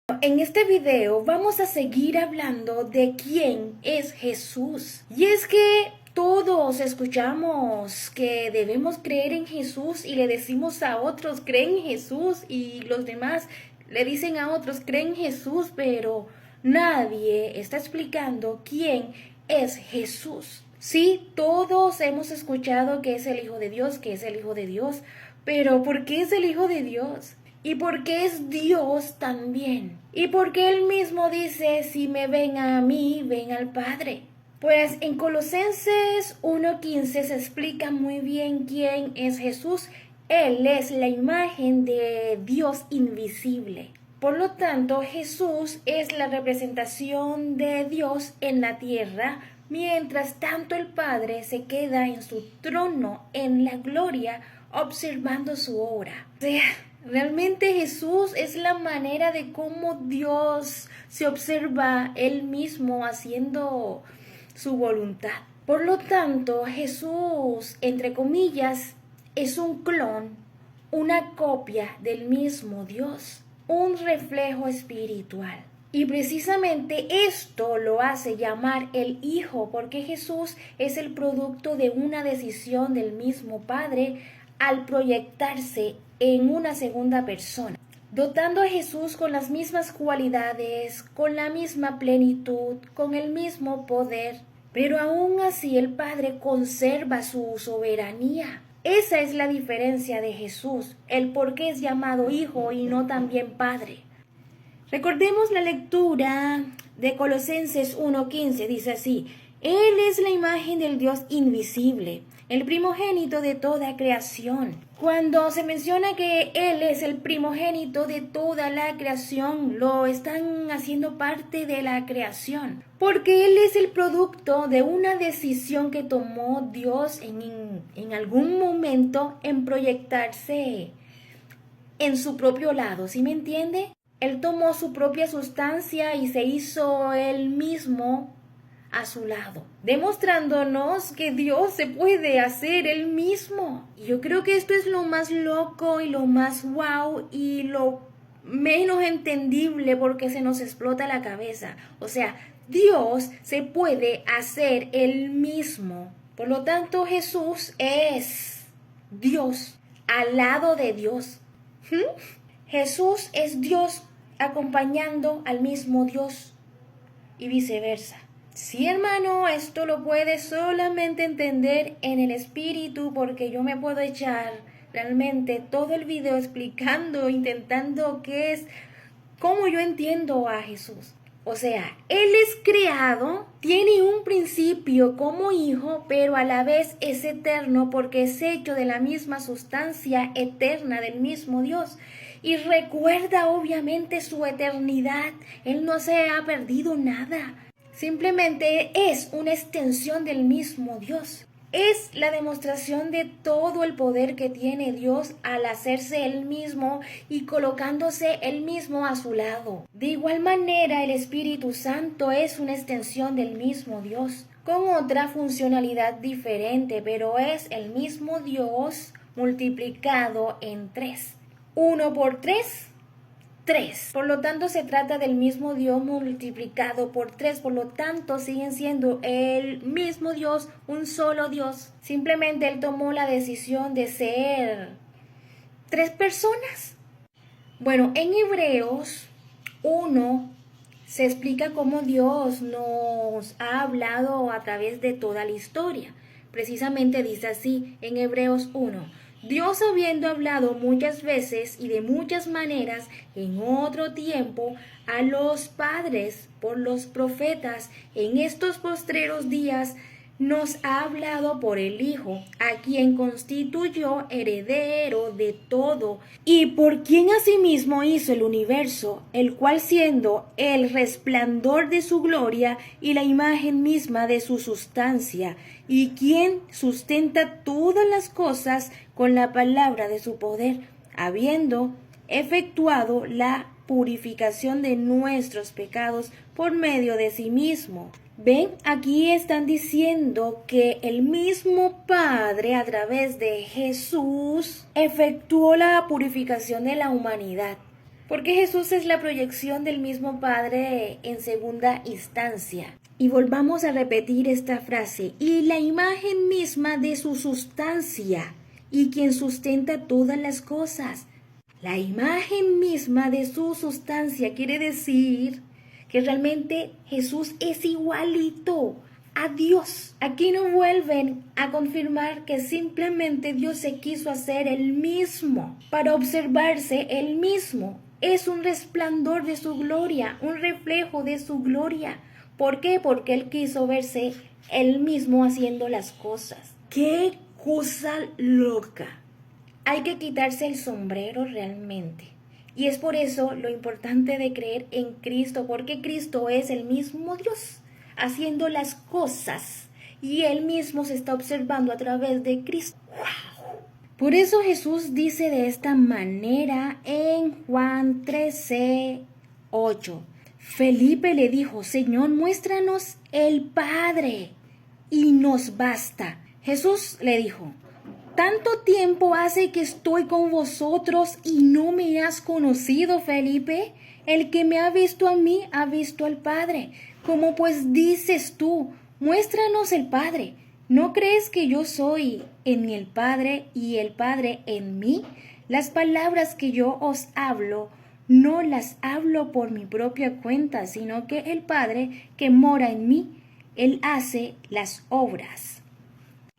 En este video vamos a seguir hablando de quién es Jesús. Y es que todos escuchamos que debemos creer en Jesús y le decimos a otros, creen en Jesús, y los demás le dicen a otros, creen en Jesús, pero nadie está explicando quién es Jesús. Sí, todos hemos escuchado que es el Hijo de Dios, que es el Hijo de Dios, pero ¿por qué es el Hijo de Dios? ¿Y por qué es Dios también? ¿Y por qué Él mismo dice, si me ven a mí, ven al Padre? Pues en Colosenses 1:15 se explica muy bien quién es Jesús. Él es la imagen de Dios invisible. Por lo tanto, Jesús es la representación de Dios en la tierra, mientras tanto el Padre se queda en su trono en la gloria observando su obra. O sea, realmente Jesús es la manera de cómo Dios se observa Él mismo haciendo su voluntad. Por lo tanto, Jesús, entre comillas, es un clon, una copia del mismo Dios, un reflejo espiritual. Y precisamente esto lo hace llamar el Hijo, porque Jesús es el producto de una decisión del mismo Padre al proyectarse en una segunda persona, dotando a Jesús con las mismas cualidades, con la misma plenitud, con el mismo poder, pero aún así el Padre conserva su soberanía. Esa es la diferencia de Jesús, el por qué es llamado Hijo y no también Padre. Recordemos la lectura de Colosenses 1:15, dice así: Él es la imagen del Dios invisible, el primogénito de toda creación. Cuando se menciona que Él es el primogénito de toda la creación, lo están haciendo parte de la creación, porque Él es el producto de una decisión que tomó Dios en algún momento en proyectarse en su propio lado, ¿sí me entiende? Él tomó su propia sustancia y se hizo él mismo a su lado, demostrándonos que Dios se puede hacer él mismo. Y yo creo que esto es lo más loco y lo más wow y lo menos entendible, porque se nos explota la cabeza. O sea, Dios se puede hacer él mismo. Por lo tanto, Jesús es Dios al lado de Dios. Jesús es Dios acompañando al mismo Dios y viceversa. Sí, hermano, esto lo puedes solamente entender en el espíritu, porque yo me puedo echar realmente todo el video explicando, intentando cómo yo entiendo a Jesús. O sea, Él es creado, tiene un principio como hijo, pero a la vez es eterno porque es hecho de la misma sustancia eterna del mismo Dios. Y recuerda obviamente su eternidad. Él no se ha perdido nada. Simplemente es una extensión del mismo Dios. Es la demostración de todo el poder que tiene Dios al hacerse Él mismo y colocándose Él mismo a su lado. De igual manera, el Espíritu Santo es una extensión del mismo Dios, con otra funcionalidad diferente, pero es el mismo Dios multiplicado en 3. 1 por 3, 3. Por lo tanto, se trata del mismo Dios multiplicado por 3. Por lo tanto, siguen siendo el mismo Dios, un solo Dios. Simplemente Él tomó la decisión de ser 3 personas. Bueno, en Hebreos 1 se explica cómo Dios nos ha hablado a través de toda la historia. Precisamente dice así en Hebreos 1. Dios, habiendo hablado muchas veces y de muchas maneras en otro tiempo a los padres por los profetas, en estos postreros días nos ha hablado por el Hijo, a quien constituyó heredero de todo, y por quien asimismo hizo el universo, el cual, siendo el resplandor de su gloria y la imagen misma de su sustancia, y quien sustenta todas las cosas con la palabra de su poder, habiendo efectuado la purificación de nuestros pecados por medio de sí mismo. Ven, aquí están diciendo que el mismo Padre, a través de Jesús, efectuó la purificación de la humanidad. Porque Jesús es la proyección del mismo Padre en segunda instancia. Y volvamos a repetir esta frase, y la imagen misma de su sustancia, y quien sustenta todas las cosas. La imagen misma de su sustancia quiere decir que realmente Jesús es igualito a Dios. Aquí nos vuelven a confirmar que simplemente Dios se quiso hacer el mismo para observarse el mismo. Es un resplandor de su gloria, un reflejo de su gloria. ¿Por qué? Porque Él quiso verse Él mismo haciendo las cosas. ¡Qué cosa loca! Hay que quitarse el sombrero realmente. Y es por eso lo importante de creer en Cristo, porque Cristo es el mismo Dios haciendo las cosas y Él mismo se está observando a través de Cristo. ¡Wow! Por eso Jesús dice de esta manera en Juan 13:8. Felipe le dijo, Señor, muéstranos el Padre y nos basta. Jesús le dijo, ¿tanto tiempo hace que estoy con vosotros y no me has conocido, Felipe? El que me ha visto a mí ha visto al Padre. ¿Cómo pues dices tú, muéstranos el Padre? ¿No crees que yo soy en el Padre y el Padre en mí? Las palabras que yo os hablo, no las hablo por mi propia cuenta, sino que el Padre que mora en mí, Él hace las obras.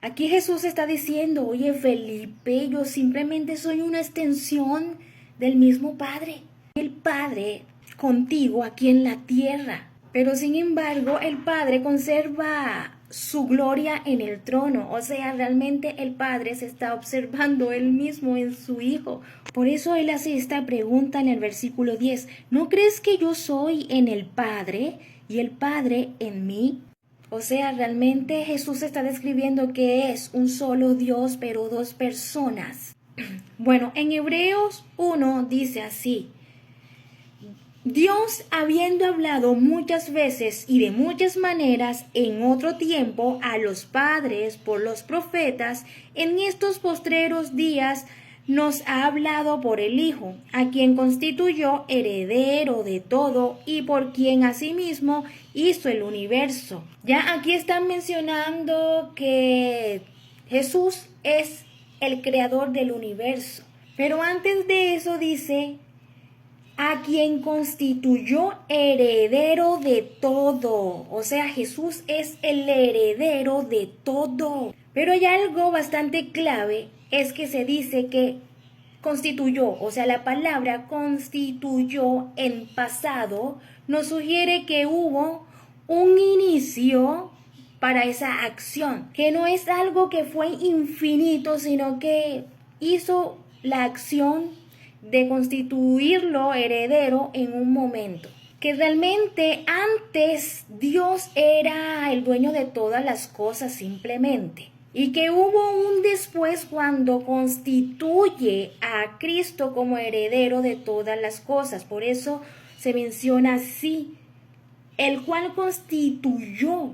Aquí Jesús está diciendo, oye Felipe, yo simplemente soy una extensión del mismo Padre. El Padre contigo aquí en la tierra. Pero sin embargo, el Padre conserva su gloria en el trono. O sea, realmente el Padre se está observando él mismo en su Hijo. Por eso él hace esta pregunta en el versículo 10. ¿No crees que yo soy en el Padre y el Padre en mí? O sea, realmente Jesús está describiendo que es un solo Dios, pero dos personas. Bueno, en Hebreos 1 dice así. Dios, habiendo hablado muchas veces y de muchas maneras en otro tiempo a los padres por los profetas, en estos postreros días nos ha hablado por el Hijo, a quien constituyó heredero de todo y por quien asimismo hizo el universo. Ya aquí están mencionando que Jesús es el creador del universo. Pero antes de eso dice, a quien constituyó heredero de todo. O sea, Jesús es el heredero de todo. Pero hay algo bastante clave, es que se dice que constituyó, o sea, la palabra constituyó en pasado nos sugiere que hubo un inicio para esa acción, que no es algo que fue infinito, sino que hizo la acción de constituirlo heredero en un momento. Que realmente antes Dios era el dueño de todas las cosas simplemente. Y que hubo un después cuando constituye a Cristo como heredero de todas las cosas. Por eso se menciona así, el cual constituyó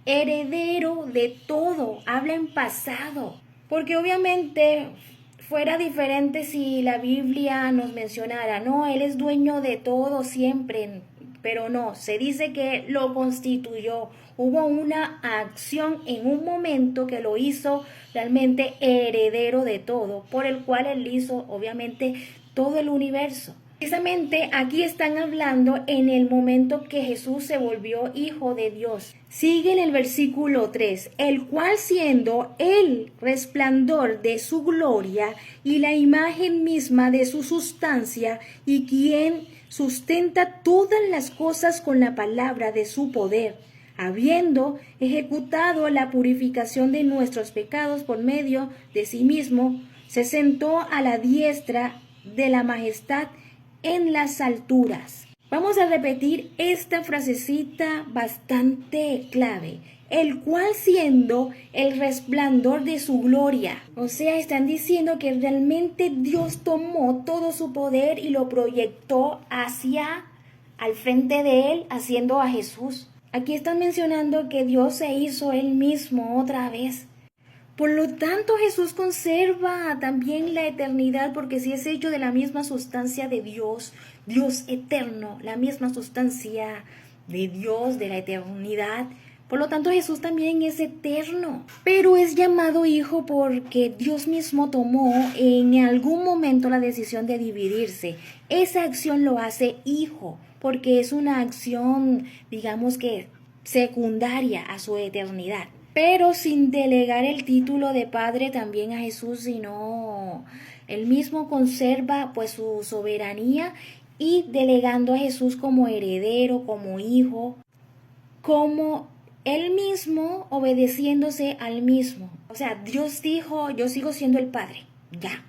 heredero de todo. Habla en pasado. Porque obviamente fuera diferente si la Biblia nos mencionara, no, Él es dueño de todo siempre, pero no, se dice que lo constituyó. Hubo una acción en un momento que lo hizo realmente heredero de todo, por el cual Él hizo obviamente todo el universo. Precisamente aquí están hablando en el momento que Jesús se volvió hijo de Dios. Sigue en el versículo 3, el cual siendo el resplandor de su gloria y la imagen misma de su sustancia, y quien sustenta todas las cosas con la palabra de su poder, habiendo ejecutado la purificación de nuestros pecados por medio de sí mismo, se sentó a la diestra de la majestad en las alturas. Vamos a repetir esta frasecita bastante clave. El cual siendo el resplandor de su gloria. O sea, están diciendo que realmente Dios tomó todo su poder y lo proyectó hacia al frente de él, haciendo a Jesús. Aquí están mencionando que Dios se hizo él mismo otra vez. Por lo tanto, Jesús conserva también la eternidad, porque si es hecho de la misma sustancia de Dios, Dios eterno, la misma sustancia de Dios, de la eternidad. Por lo tanto, Jesús también es eterno, pero es llamado hijo porque Dios mismo tomó en algún momento la decisión de dividirse. Esa acción lo hace hijo, porque es una acción, digamos que secundaria a su eternidad, pero sin delegar el título de padre también a Jesús, sino él mismo conserva pues su soberanía y delegando a Jesús como heredero, como hijo, como él mismo obedeciéndose al mismo. O sea, Dios dijo, yo sigo siendo el padre, ya.